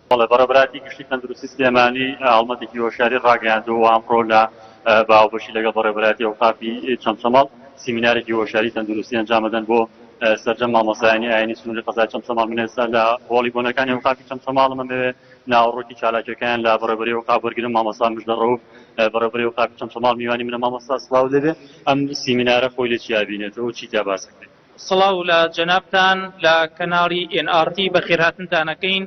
بەڵێ بەڕێبەراتی گشتی تەندروستی سلێمانی هەڵمەتێکی هۆشیاری ڕاگەیاندووە ئەمڕۆ لە باوبەشی لەگەڵ بەڕێبەراتی ئەوقافی چەمچەماڵ سیمینارێکی هۆشیاری تەندروستی ئەنجامەدەن بۆ سەرجەم مامۆسایانی ئاینی سنووری قەزای چەمچەماڵ من ئێستا لە هۆڵی بۆنەکانی ئەوقافی چەمچەماڵ من بێ ناوەڕۆکی چالاکیەکەیان لە بەڕێبەری ئەوقاف وەرگرم مامۆستا مژدەڕەوف بەڕێبەری ئەوقافی چەمچەماڵ میوانی منە مامۆستا سڵاو دەبێ ئەم سیمینارە خۆی لە چیا بینێتەوە چی تا باس بکرێت سڵاو لە جەنابتان لە کەناڵی NRT بەخێرهاتنتانەکەین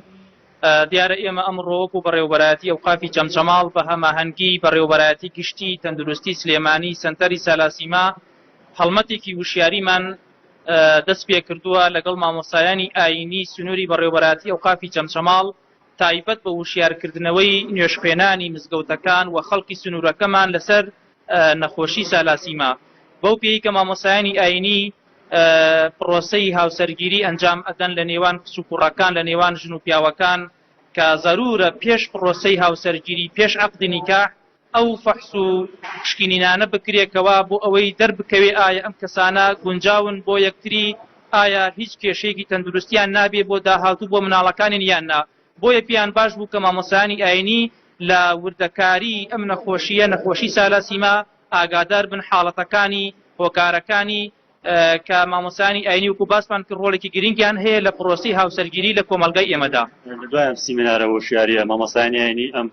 دیارە ئێمە ئەمڕۆ وەکو بەڕێوەبەراتی ئەوقافی چەمچەماڵ بە هەماهەنگی بەڕێوەبەراتی گشتی تەندروستی سلێمانی سەنتەری سالاسیما هەڵمەتێکی وشیاریمان دەست پێ کردووە لەگەڵ مامۆسایانی ئاینی سنووری بەڕێوەبەراتی ئەوقافی چەمچەماڵ تایبەت بە وشیارکردنەوەی نوێژخوێنانی مزگەوتەکان و خەڵکی سنوورەکەمان لەسەر نەخۆشی سالاسیما بەو پێی کە مامۆسایانی ئاینی پرۆسەی هاوسەرگیری ئەنجام ئەدەن لە نێوان کچ و کوڕەکان لە نێوان ژن و پیاوەکان کە ضرورە پێش پرۆسەی هاوسەرگیری پێش عەقدی نیکاح ئەو فەحس و شکینینانە بکرێتەوە بۆ ئەوەی دەربکەوێ ئایا ئەم کەسانە گونجاون بۆ یەکتری ئایا هیچ کێشەیەکی تەندروستیان نابێ بۆ داهاتوو بۆ مناڵەکانی یان نا بۆیە پیان باش بوو کە مامۆسایانی ئاینی لە وردەکاری ئەم نەخۆشیە نەخۆشی سالاسیما ئاگادار بن حاڵەتەکانی هۆکارەکانی کە مامۆسایانی ئاینی وەکو باسمان کرد ڕۆڵێکی گرنگیان هەیە لە پرۆسی هاوسەرگیری لە کۆمەلگای ئێمەدا. دوای ئەم سیمینارە وشیاریە مامۆسایانی ئاینی ئەم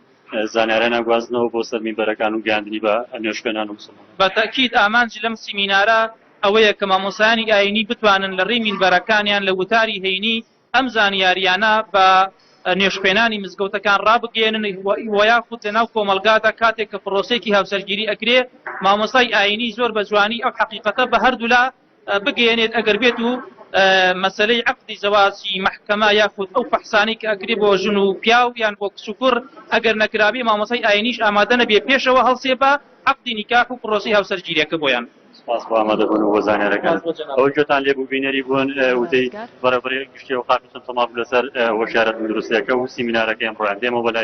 زانیارە ناگوازنەوە بۆ سەر مینبەرەکان و گەیاندنی بە نوێژخوێنان و مسلمانان. بەتەکید ئامانجی لەم سیمینارە ئەوەیە کە مامۆسایانی ئاینی بتوانن لە ڕێی مینبەرەکانیان لە وتاری هەینی ئەم زانیاریانە بە نوێژخوێنانی مزگەوتەکان ڕابگەێنن و یاخود لەناو کۆمەلگادا کاتێک کە پرۆسێکی هاوسەرگیری ئەکرێ مامۆستای ئاینی زۆر بە جوانی ئەو حەقیقەتە بە هەردوو لا بگەێنێت ئەگەر بێت و مەسەلەی عەقدی زەواجی مەحکەمە یاخود ئەو فەحسانەی کە ئەکرێ بۆ ژن و پیاو یان بۆ کچ و کوڕ ئەگەر نەکرابێ مامۆستای ئاینیش ئامادە نەبێ پێشەوە هەڵسێ بە عەقدی نیکاح و پرۆسی هاوسەرگیریەکە بۆیان. سپاس بۆ ئامادەبوون و بۆ زانیارەکان. ئەوەی گوێتان لێبوو بینەری بوون وتەی بەڕێوەبەری گشتی ئەوقافی چەمچەماڵ لەسەر هۆشیارە تەندروستیەکە و سیمینارەکەی ئەمڕۆیان دێمەوە بەلای